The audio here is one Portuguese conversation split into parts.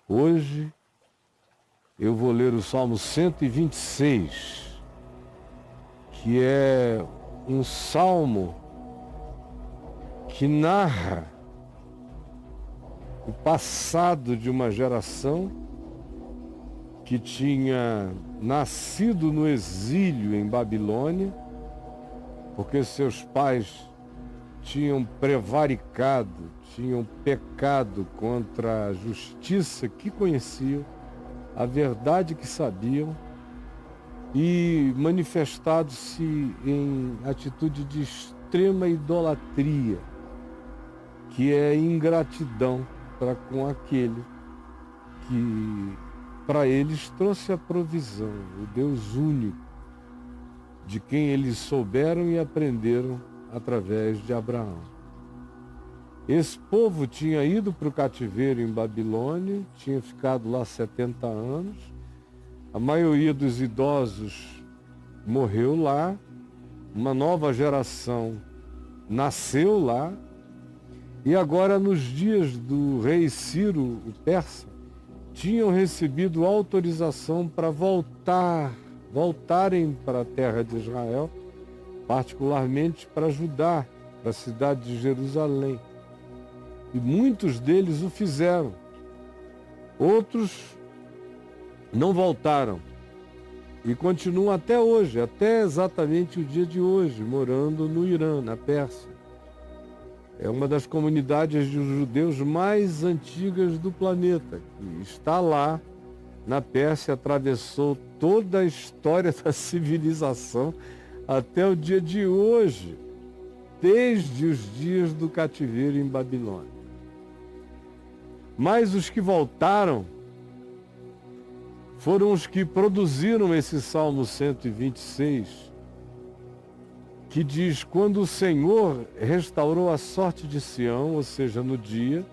Hoje eu vou ler o Salmo 126, que é um salmo que narra o passado de uma geração que tinha nascido no exílio em Babilônia, porque seus pais tinham prevaricado, tinham pecado contra a justiça que conheciam, a verdade que sabiam, e manifestado-se em atitude de extrema idolatria, que é ingratidão para com aquele que para eles trouxe a provisão, o Deus único, de quem eles souberam e aprenderam através de Abraão. Esse povo tinha ido para o cativeiro em Babilônia, tinha ficado lá 70 anos, a maioria dos idosos morreu lá, uma nova geração nasceu lá, e agora nos dias do rei Ciro, o persa, tinham recebido autorização para voltarem para a terra de Israel, particularmente para Judá, para a cidade de Jerusalém. E muitos deles o fizeram. Outros não voltaram. E continuam até hoje, até exatamente o dia de hoje, morando no Irã, na Pérsia. É uma das comunidades de judeus mais antigas do planeta, que está lá na Pérsia, atravessou toda a história da civilização até o dia de hoje, desde os dias do cativeiro em Babilônia. Mas os que voltaram foram os que produziram esse Salmo 126, que diz: quando o Senhor restaurou a sorte de Sião, ou seja, no dia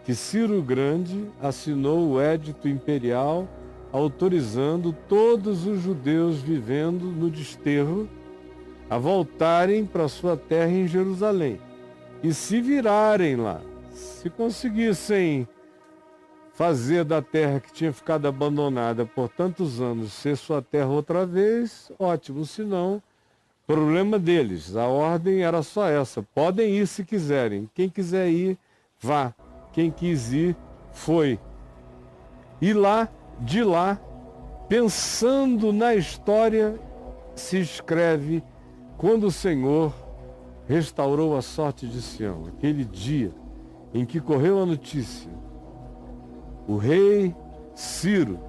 que Ciro o Grande assinou o édito imperial autorizando todos os judeus vivendo no desterro a voltarem para sua terra em Jerusalém e se virarem lá, se conseguissem fazer da terra que tinha ficado abandonada por tantos anos ser sua terra outra vez, ótimo, se não, problema deles. A ordem era só essa: podem ir se quiserem, quem quiser ir, vá, quem quis ir, foi. E lá, de lá, pensando na história, se escreve: quando o Senhor restaurou a sorte de Sião, aquele dia em que correu a notícia, o rei Ciro,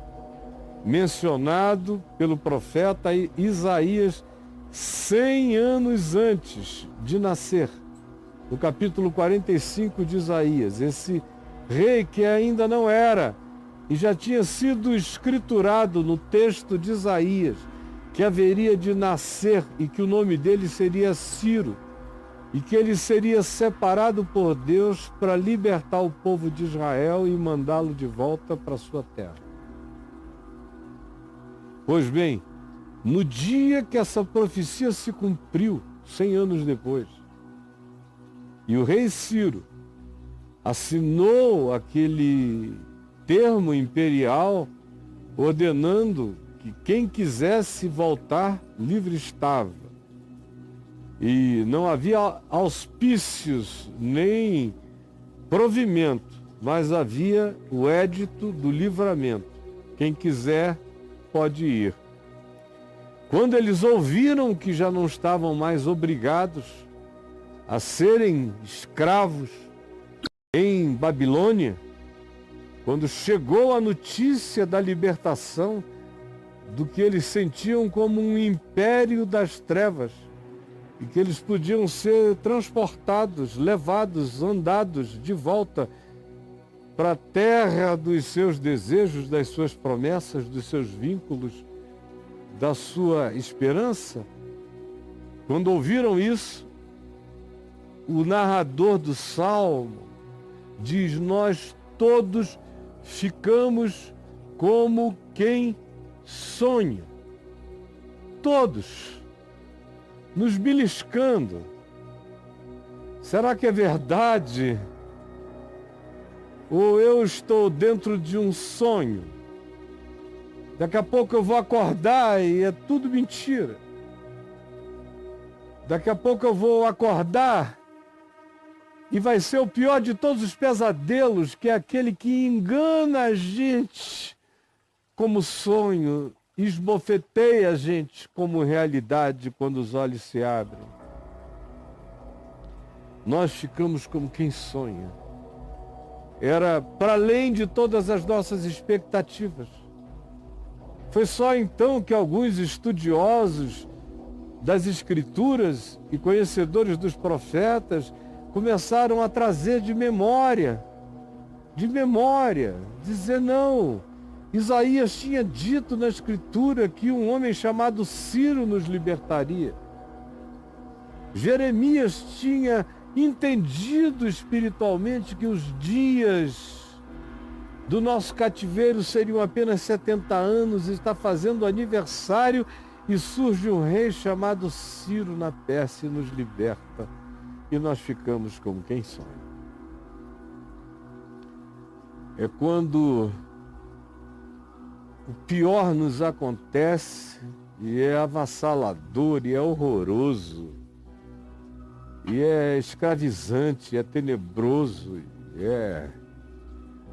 mencionado pelo profeta Isaías 100 anos antes de nascer, no capítulo 45 de Isaías, esse rei que ainda não era e já tinha sido escriturado no texto de Isaías, que haveria de nascer e que o nome dele seria Ciro, e que ele seria separado por Deus para libertar o povo de Israel e mandá-lo de volta para sua terra. Pois bem, no dia que essa profecia se cumpriu, 100 anos depois, e o rei Ciro assinou aquele termo imperial ordenando que quem quisesse voltar, livre estava. E não havia auspícios nem provimento, mas havia o édito do livramento. Quem quiser pode ir. Quando eles ouviram que já não estavam mais obrigados a serem escravos em Babilônia, quando chegou a notícia da libertação do que eles sentiam como um império das trevas, e que eles podiam ser transportados, levados, andados de volta para a terra dos seus desejos, das suas promessas, dos seus vínculos, da sua esperança, quando ouviram isso, o narrador do Salmo diz: nós todos ficamos como quem sonha. Todos. Nos beliscando. Será que é verdade ou eu estou dentro de um sonho. Daqui a pouco eu vou acordar e é tudo mentira. Daqui a pouco eu vou acordar e vai ser o pior de todos os pesadelos, que é aquele que engana a gente como sonho, esbofeteia a gente como realidade quando os olhos se abrem. Nós ficamos como quem sonha. Era para além de todas as nossas expectativas. Foi só então que alguns estudiosos das Escrituras e conhecedores dos profetas começaram a trazer de memória, dizer não. Isaías tinha dito na Escritura que um homem chamado Ciro nos libertaria. Jeremias tinha entendido espiritualmente que os dias do nosso cativeiro seriam apenas 70 anos, está fazendo aniversário e surge um rei chamado Ciro na Pérsia e nos liberta. E nós ficamos como quem sonha. É quando o pior nos acontece e é avassalador, e é horroroso, e é escravizante, é tenebroso, é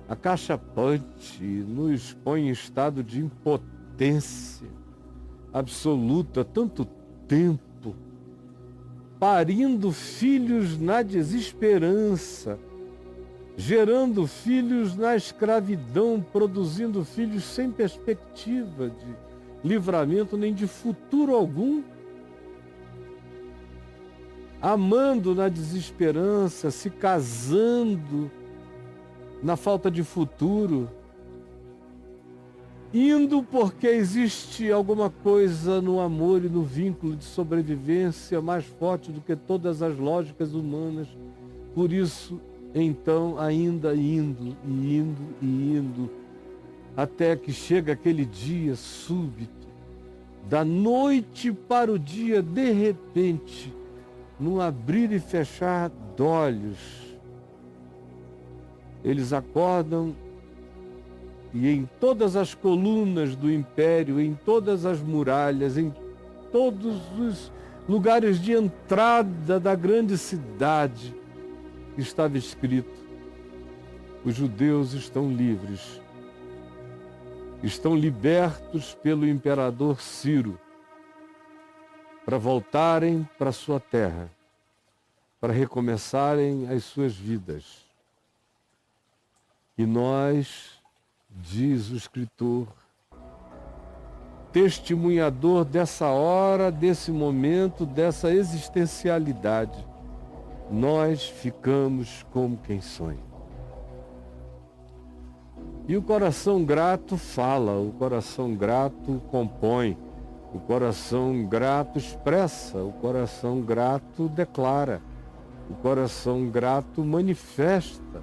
acachapante, nos põe em estado de impotência absoluta há tanto tempo, parindo filhos na desesperança, gerando filhos na escravidão, produzindo filhos sem perspectiva de livramento nem de futuro algum, amando na desesperança, se casando na falta de futuro, indo porque existe alguma coisa no amor e no vínculo de sobrevivência mais forte do que todas as lógicas humanas. Por isso, então, ainda indo, até que chega aquele dia súbito, da noite para o dia, de repente, num abrir e fechar de olhos, eles acordam e em todas as colunas do império, em todas as muralhas, em todos os lugares de entrada da grande cidade, estava escrito: os judeus estão livres, estão libertos pelo imperador Ciro, para voltarem para sua terra, para recomeçarem as suas vidas. E nós, diz o escritor, testemunhador dessa hora, desse momento, dessa existencialidade, nós ficamos como quem sonha. E o coração grato fala, o coração grato compõe, o coração grato expressa, o coração grato declara, o coração grato manifesta,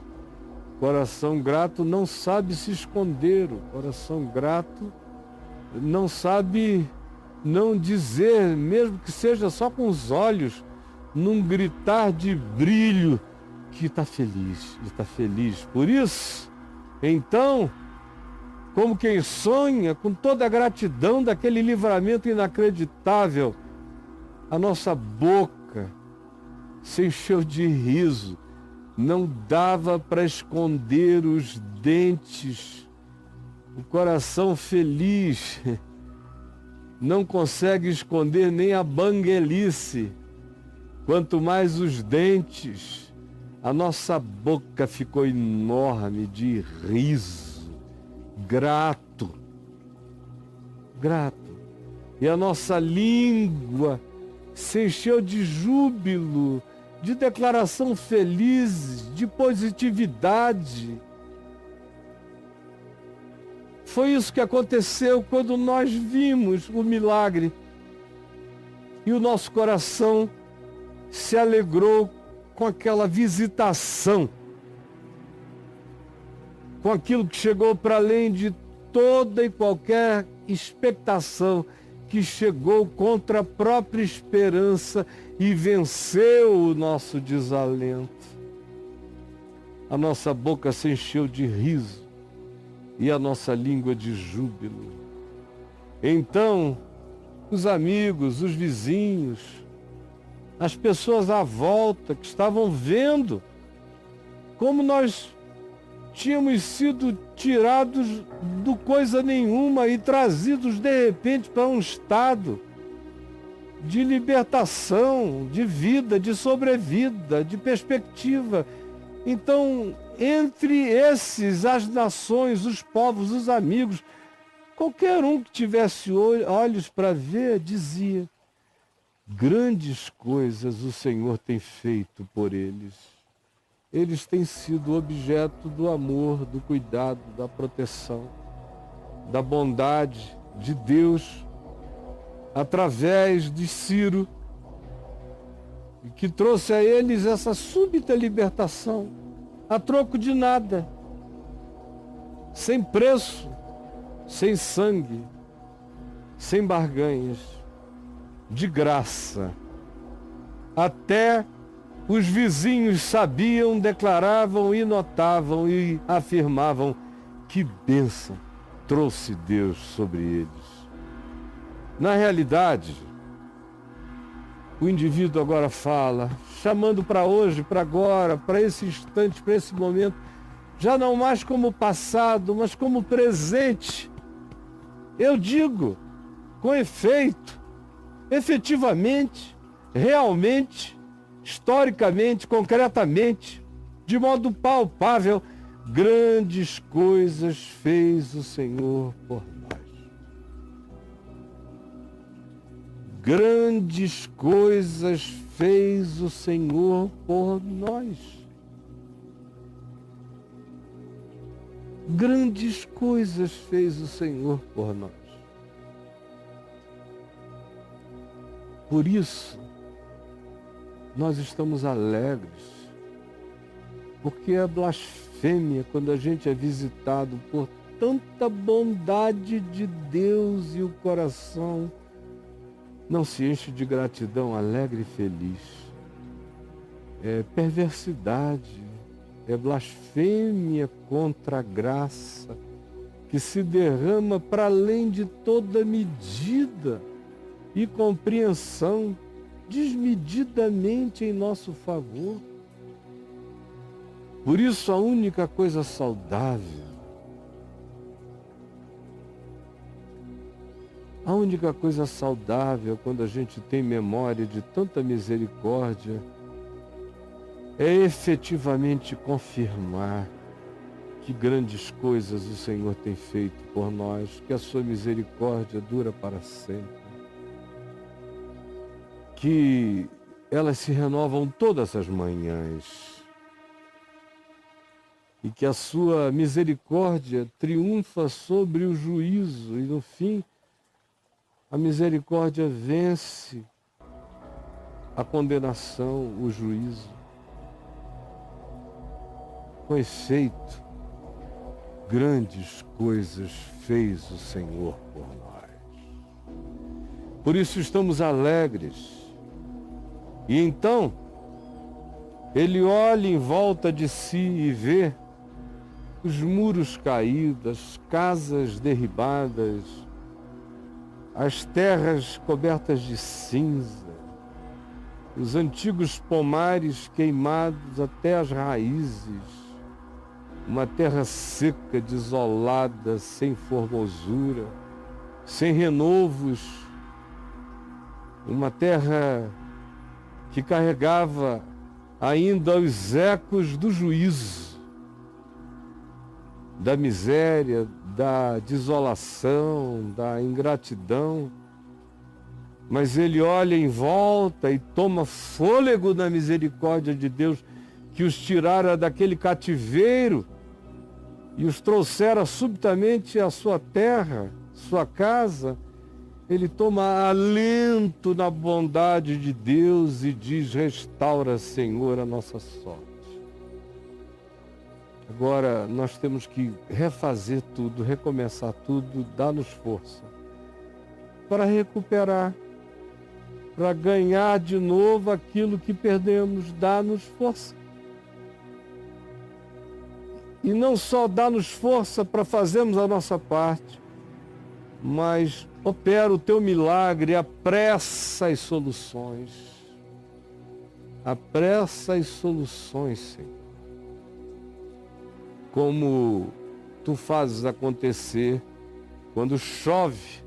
o coração grato não sabe se esconder, o coração grato não sabe não dizer, mesmo que seja só com os olhos, num gritar de brilho, que está feliz, está feliz. Por isso, então, como quem sonha, com toda a gratidão daquele livramento inacreditável, a nossa boca se encheu de riso, não dava para esconder os dentes, o coração feliz não consegue esconder nem a banguelice, quanto mais os dentes. A nossa boca ficou enorme de riso, grato. E a nossa língua se encheu de júbilo, de declaração feliz, de positividade. Foi isso que aconteceu quando nós vimos o milagre. E o nosso coração se alegrou com aquela visitação, com aquilo que chegou para além de toda e qualquer expectação, que chegou contra a própria esperança e venceu o nosso desalento. a nossa boca se encheu de riso e a nossa língua de júbilo. Então, os amigos, os vizinhos, as pessoas à volta que estavam vendo como nós tínhamos sido tirados do coisa nenhuma e trazidos de repente para um estado de libertação, de vida, de sobrevida, de perspectiva. Então, entre esses, as nações, os povos, os amigos, qualquer um que tivesse olhos para ver, dizia: grandes coisas o Senhor tem feito por eles. Eles têm sido objeto do amor, do cuidado, da proteção, da bondade de Deus, através de Ciro, que trouxe a eles essa súbita libertação, a troco de nada, sem preço, sem sangue, sem barganhas, de graça. Até os vizinhos sabiam, declaravam e notavam e afirmavam que bênção trouxe Deus sobre eles. Na realidade, o indivíduo agora fala, chamando para hoje, para agora, para esse instante, para esse momento, já não mais como passado, mas como presente. Eu digo, com efeito, efetivamente, realmente, historicamente, concretamente, de modo palpável, grandes coisas fez o Senhor por nós. Grandes coisas fez o Senhor por nós. Grandes coisas fez o Senhor por nós. Por isso, nós estamos alegres, porque é blasfêmia quando a gente é visitado por tanta bondade de Deus e o coração não se enche de gratidão alegre e feliz. É perversidade, é blasfêmia contra a graça que se derrama para além de toda medida e compreensão, desmedidamente em nosso favor. Por isso, a única coisa saudável, a única coisa saudável quando a gente tem memória de tanta misericórdia é efetivamente confirmar que grandes coisas o Senhor tem feito por nós, que a sua misericórdia dura para sempre, que elas se renovam todas as manhãs e que a sua misericórdia triunfa sobre o juízo e, no fim, a misericórdia vence a condenação, o juízo. Com efeito, grandes coisas fez o Senhor por nós. Por isso estamos alegres. E então, ele olha em volta de si e vê os muros caídos, as casas derribadas, as terras cobertas de cinza, os antigos pomares queimados até as raízes, uma terra seca, desolada, sem formosura, sem renovos, uma terra que carregava ainda os ecos do juízo, da miséria, da desolação, da ingratidão. Mas ele olha em volta e toma fôlego na misericórdia de Deus, que os tirara daquele cativeiro e os trouxera subitamente à sua terra, sua casa. Ele toma alento na bondade de Deus e diz: restaura, Senhor, a nossa sorte. Agora nós temos que refazer tudo, recomeçar tudo, dar-nos força para recuperar, para ganhar de novo aquilo que perdemos. Dá-nos força. E não só dá-nos força para fazermos a nossa parte, mas opera o teu milagre, apressa as soluções. Apressa as soluções, Senhor. Como tu fazes acontecer quando chove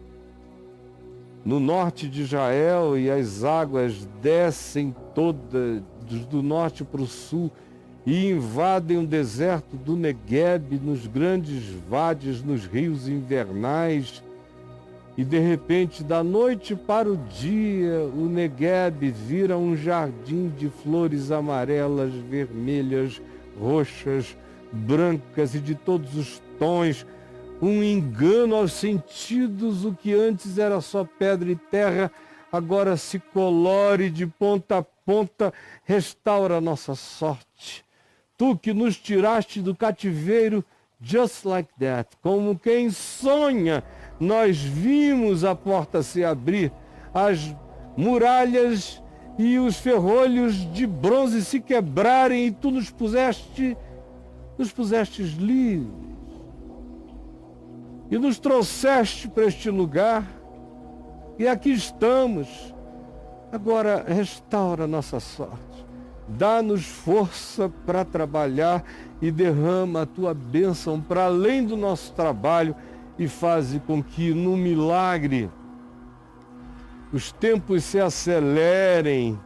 no norte de Israel e as águas descem todas do norte para o sul e invadem o deserto do Negueb, nos grandes vades, nos rios invernais, e de repente, da noite para o dia, o Negueb vira um jardim de flores amarelas, vermelhas, roxas, brancas e de todos os tons, um engano aos sentidos. O que antes era só pedra e terra, agora se colore de ponta a ponta, restaura a nossa sorte. Tu que nos tiraste do cativeiro, just like that, como quem sonha, nós vimos a porta se abrir, as muralhas e os ferrolhos de bronze se quebrarem, e tu nos pusestes livres e nos trouxeste para este lugar, e aqui estamos. Agora restaura nossa sorte, dá-nos força para trabalhar e derrama a tua bênção para além do nosso trabalho e faze com que no milagre os tempos se acelerem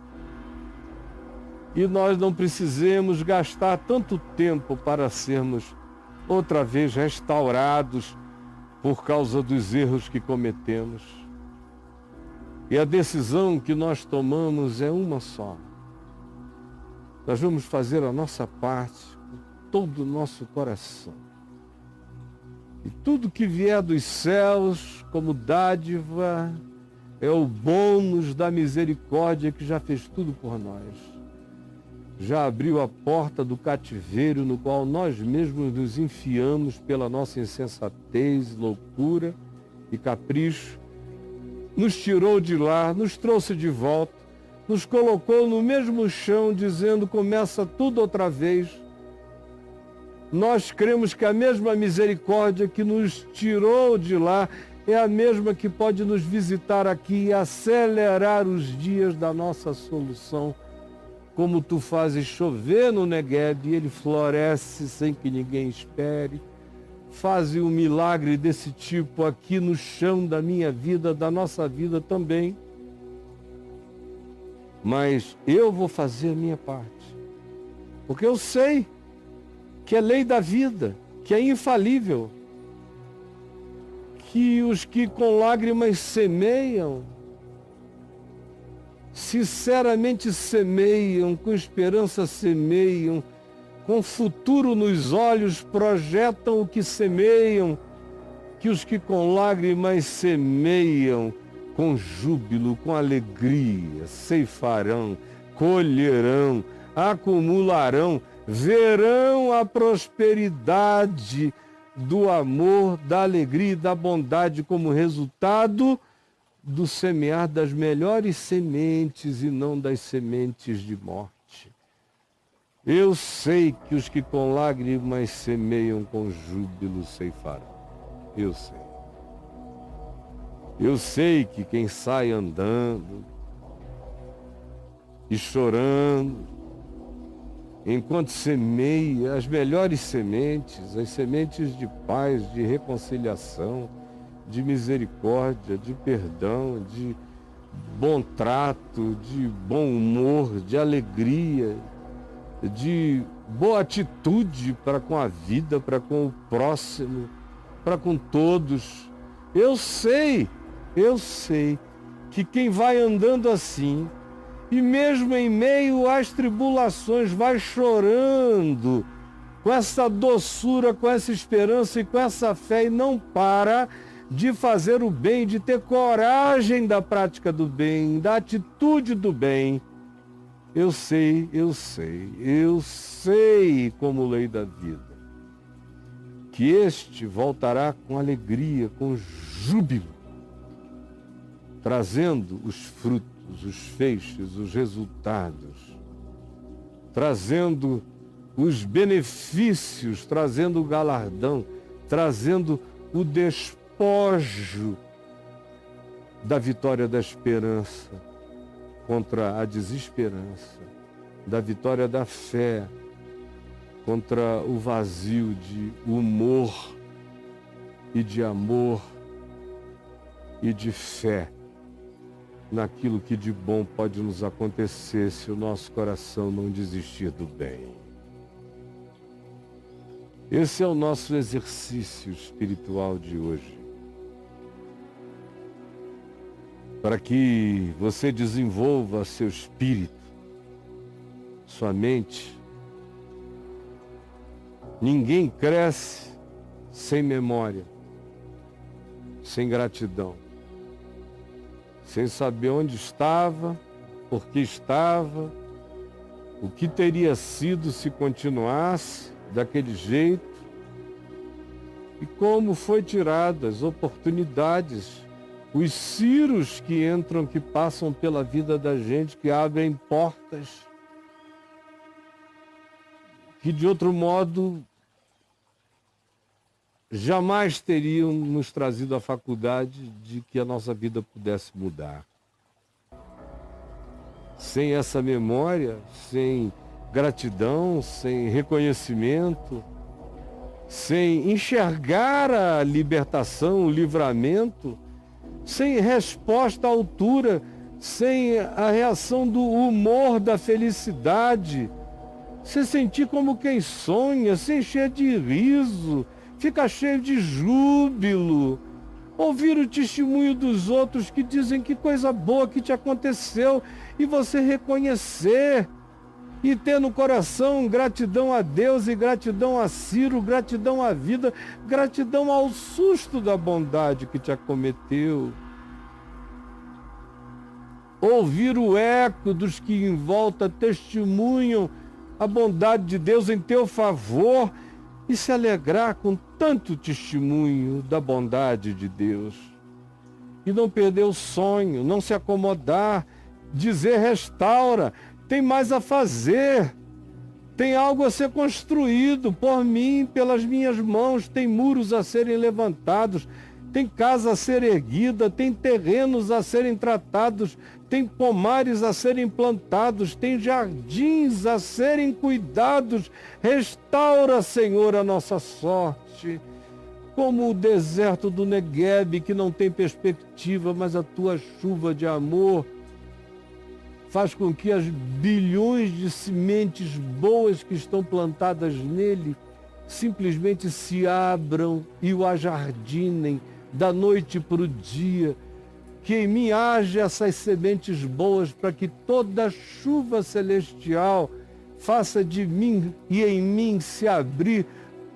e nós não precisemos gastar tanto tempo para sermos outra vez restaurados por causa dos erros que cometemos. E a decisão que nós tomamos é uma só. Nós vamos fazer a nossa parte com todo o nosso coração. E tudo que vier dos céus como dádiva é o bônus da misericórdia que já fez tudo por nós. Já abriu a porta do cativeiro no qual nós mesmos nos enfiamos pela nossa insensatez, loucura e capricho. Nos tirou de lá, nos trouxe de volta, nos colocou no mesmo chão, dizendo: começa tudo outra vez. Nós cremos que a mesma misericórdia que nos tirou de lá é a mesma que pode nos visitar aqui e acelerar os dias da nossa solução. Como tu fazes chover no Negueb e ele floresce sem que ninguém espere. Faze um milagre desse tipo aqui no chão da minha vida, da nossa vida também. Mas eu vou fazer a minha parte, porque eu sei que é lei da vida, que é infalível, que os que com lágrimas semeiam, sinceramente semeiam, com esperança semeiam, com futuro nos olhos projetam o que semeiam, que os que com lágrimas semeiam, com júbilo, com alegria, ceifarão, colherão, acumularão, verão a prosperidade do amor, da alegria e da bondade como resultado do semear das melhores sementes e não das sementes de morte. Eu sei que os que com lágrimas semeiam, com júbilo ceifarão. Eu sei. Eu sei que quem sai andando e chorando, enquanto semeia as melhores sementes, as sementes de paz, de reconciliação, de misericórdia, de perdão, de bom trato, de bom humor, de alegria, de boa atitude para com a vida, para com o próximo, para com todos. Eu sei que quem vai andando assim, e mesmo em meio às tribulações, vai chorando, com essa doçura, com essa esperança e com essa fé, e não para de fazer o bem, de ter coragem da prática do bem, da atitude do bem. Eu sei, como lei da vida, que este voltará com alegria, com júbilo, trazendo os frutos, os feixes, os resultados, trazendo os benefícios, trazendo o galardão, trazendo o despojo da vitória da esperança contra a desesperança, da vitória da fé contra o vazio de humor e de amor e de fé naquilo que de bom pode nos acontecer se o nosso coração não desistir do bem. Esse é o nosso exercício espiritual de hoje. Para que você desenvolva seu espírito, sua mente. Ninguém cresce sem memória, sem gratidão, sem saber onde estava, por que estava, o que teria sido se continuasse daquele jeito e como foi tirado as oportunidades, os ciros que entram, que passam pela vida da gente, que abrem portas que de outro modo jamais teriam nos trazido a faculdade de que a nossa vida pudesse mudar. Sem essa memória, sem gratidão, sem reconhecimento, sem enxergar a libertação, o livramento, sem resposta à altura, sem a reação do humor da felicidade, se sentir como quem sonha, se encher de riso, ficar cheio de júbilo, ouvir o testemunho dos outros que dizem que coisa boa que te aconteceu e você reconhecer e ter no coração gratidão a Deus e gratidão a Ciro, gratidão à vida, gratidão ao susto da bondade que te acometeu. Ouvir o eco dos que em volta testemunham a bondade de Deus em teu favor e se alegrar com tanto testemunho da bondade de Deus. E não perder o sonho, não se acomodar, dizer restaura, tem mais a fazer, tem algo a ser construído por mim, pelas minhas mãos, tem muros a serem levantados, tem casa a ser erguida, tem terrenos a serem tratados, tem pomares a serem plantados, tem jardins a serem cuidados. Restaura, Senhor, a nossa sorte, como o deserto do Negueb, que não tem perspectiva, mas a tua chuva de amor faz com que as bilhões de sementes boas que estão plantadas nele simplesmente se abram e o ajardinem da noite para o dia. Que em mim haja essas sementes boas para que toda chuva celestial faça de mim e em mim se abrir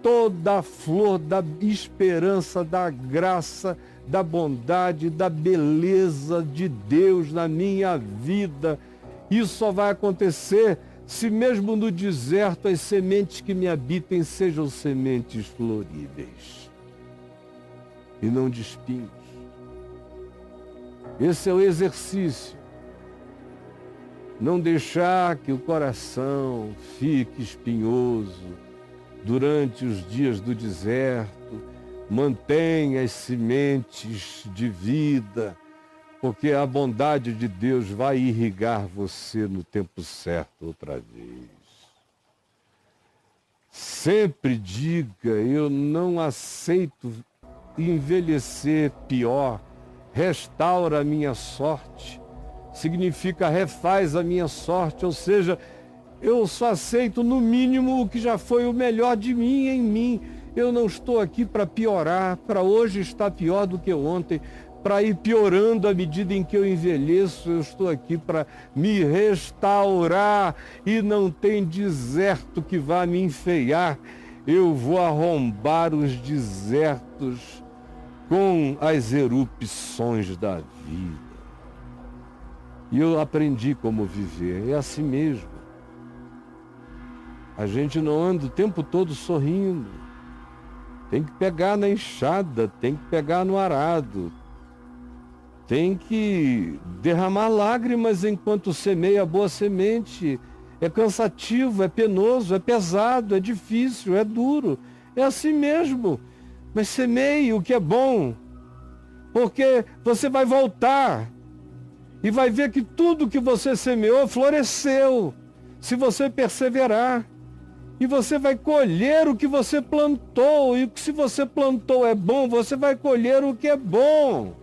toda a flor da esperança, da graça, da bondade, da beleza de Deus na minha vida. Isso só vai acontecer se mesmo no deserto as sementes que me habitem sejam sementes floríveis e não de espinhos. Esse é o exercício. Não deixar que o coração fique espinhoso durante os dias do deserto. Mantenha as sementes de vida, porque a bondade de Deus vai irrigar você no tempo certo outra vez. Sempre diga, eu não aceito envelhecer pior. Restaura a minha sorte, significa refaz a minha sorte, ou seja, eu só aceito no mínimo o que já foi o melhor de mim em mim. Eu não estou aqui para piorar, para hoje estar pior do que ontem, para ir piorando à medida em que eu envelheço. Eu estou aqui para me restaurar e não tem deserto que vá me enfeiar. Eu vou arrombar os desertos com as erupções da vida. E eu aprendi como viver, é assim mesmo. A gente não anda o tempo todo sorrindo. Tem que pegar na enxada, tem que pegar no arado. Tem que derramar lágrimas enquanto semeia a boa semente. é cansativo, é penoso, é pesado, é difícil, é duro. É assim mesmo. Mas semeie o que é bom, porque você vai voltar e vai ver que tudo que você semeou floresceu, se você perseverar. E você vai colher o que você plantou. E se você plantou é bom, você vai colher o que é bom.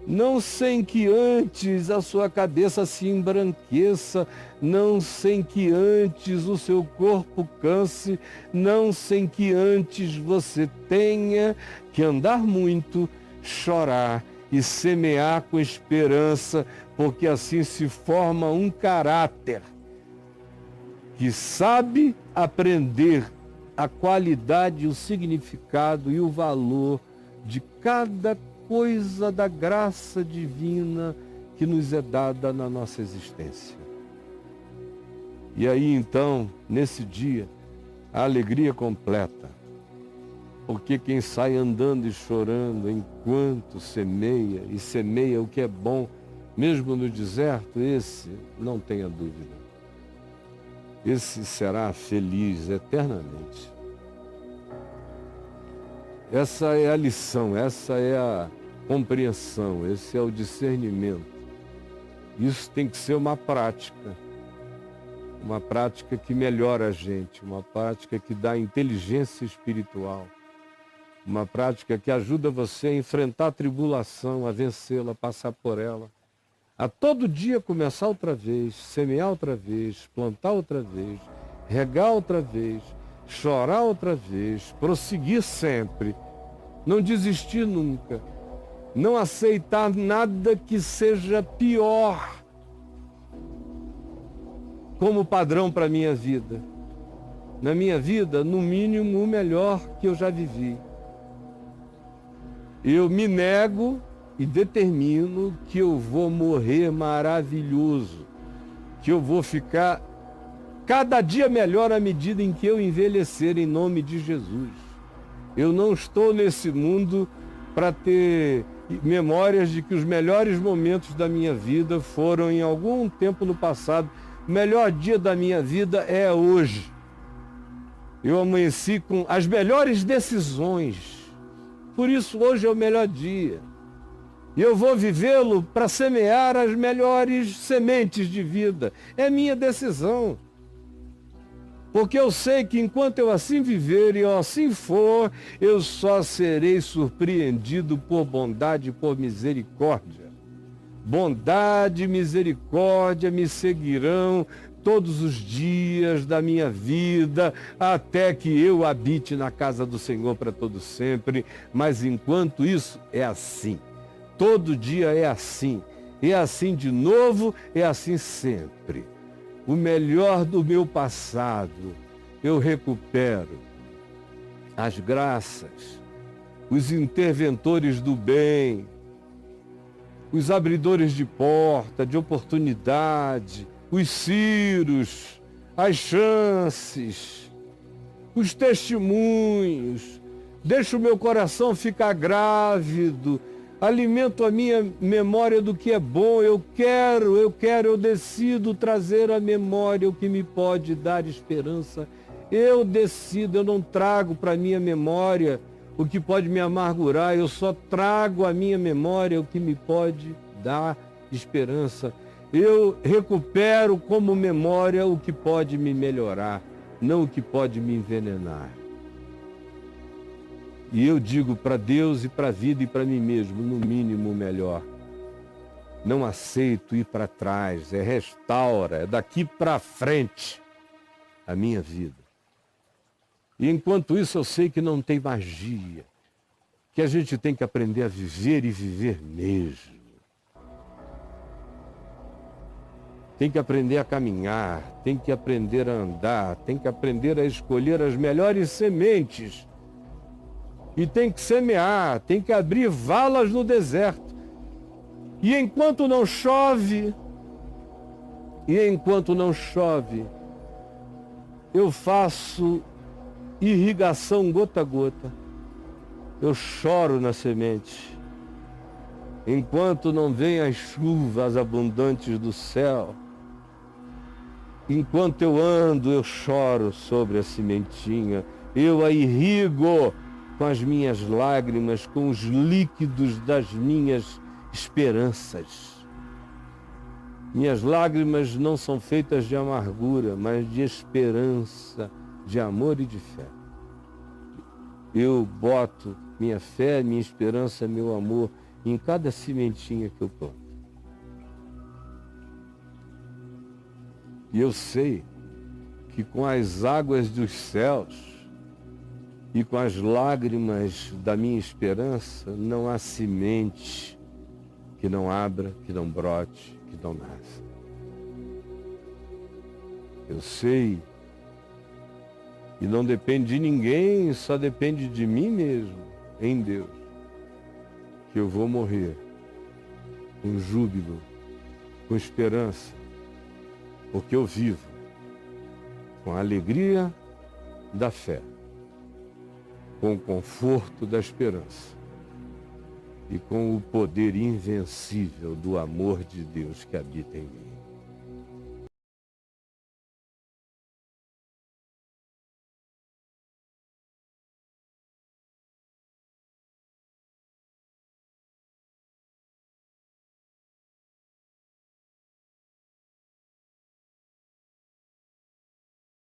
Não sem que antes a sua cabeça se embranqueça, não sem que antes o seu corpo canse, não sem que antes você tenha que andar muito, chorar e semear com esperança, porque assim se forma um caráter que sabe aprender a qualidade, o significado e o valor de cada coisa da graça divina que nos é dada na nossa existência. E aí então, nesse dia, a alegria completa, porque quem sai andando e chorando enquanto semeia, e semeia o que é bom, mesmo no deserto, esse, não tenha dúvida, esse será feliz eternamente. Essa é a lição, essa é a compreensão, esse é o discernimento. Isso tem que ser uma prática que melhora a gente, uma prática que dá inteligência espiritual, uma prática que ajuda você a enfrentar a tribulação, a vencê-la, a passar por ela, a todo dia começar outra vez, semear outra vez, plantar outra vez, regar outra vez, chorar outra vez, prosseguir sempre, não desistir nunca, não aceitar nada que seja pior como padrão para a minha vida. Na minha vida, no mínimo, o melhor que eu já vivi. Eu me nego e determino que eu vou morrer maravilhoso, que eu vou ficar cada dia melhor à medida em que eu envelhecer, em nome de Jesus. Eu não estou nesse mundo para ter memórias de que os melhores momentos da minha vida foram em algum tempo no passado. O melhor dia da minha vida é hoje. Eu amanheci com as melhores decisões. Por isso, hoje é o melhor dia. E eu vou vivê-lo para semear as melhores sementes de vida. É minha decisão. Porque eu sei que enquanto eu assim viver e eu assim for, eu só serei surpreendido por bondade e por misericórdia. Bondade e misericórdia me seguirão todos os dias da minha vida, até que eu habite na casa do Senhor para todo sempre. Mas enquanto isso, é assim. Todo dia é assim. É assim de novo, é assim sempre. O melhor do meu passado eu recupero. As graças, os interventores do bem, os abridores de porta, de oportunidade, os ciros, as chances, os testemunhos. Deixo o meu coração ficar grávido, alimento a minha memória do que é bom. Eu decido trazer à memória o que me pode dar esperança. Eu decido, eu não trago para a minha memória o que pode me amargurar, eu só trago à minha memória o que me pode dar esperança. Eu recupero como memória o que pode me melhorar, não o que pode me envenenar. E eu digo para Deus e para a vida e para mim mesmo, no mínimo o melhor. Não aceito ir para trás, restaura, é daqui para frente a minha vida. E enquanto isso eu sei que não tem magia, que a gente tem que aprender a viver e viver mesmo. Tem que aprender a caminhar, tem que aprender a andar, tem que aprender a escolher as melhores sementes. E tem que semear, tem que abrir valas no deserto. E enquanto não chove, eu faço irrigação gota a gota. Eu choro na semente. Enquanto não vêm as chuvas abundantes do céu, Enquanto eu ando, eu choro sobre a sementinha, eu a irrigo com as minhas lágrimas, com os líquidos das minhas esperanças. Minhas lágrimas não são feitas de amargura, mas de esperança, de amor e de fé. Eu boto minha fé, minha esperança, meu amor em cada sementinha que eu planto. E eu sei que com as águas dos céus e com as lágrimas da minha esperança, não há semente que não abra, que não brote, que não nasça. Eu sei, e não depende de ninguém, só depende de mim mesmo, em Deus, que eu vou morrer com júbilo, com esperança, porque eu vivo com a alegria da fé, com o conforto da esperança e com o poder invencível do amor de Deus que habita em mim.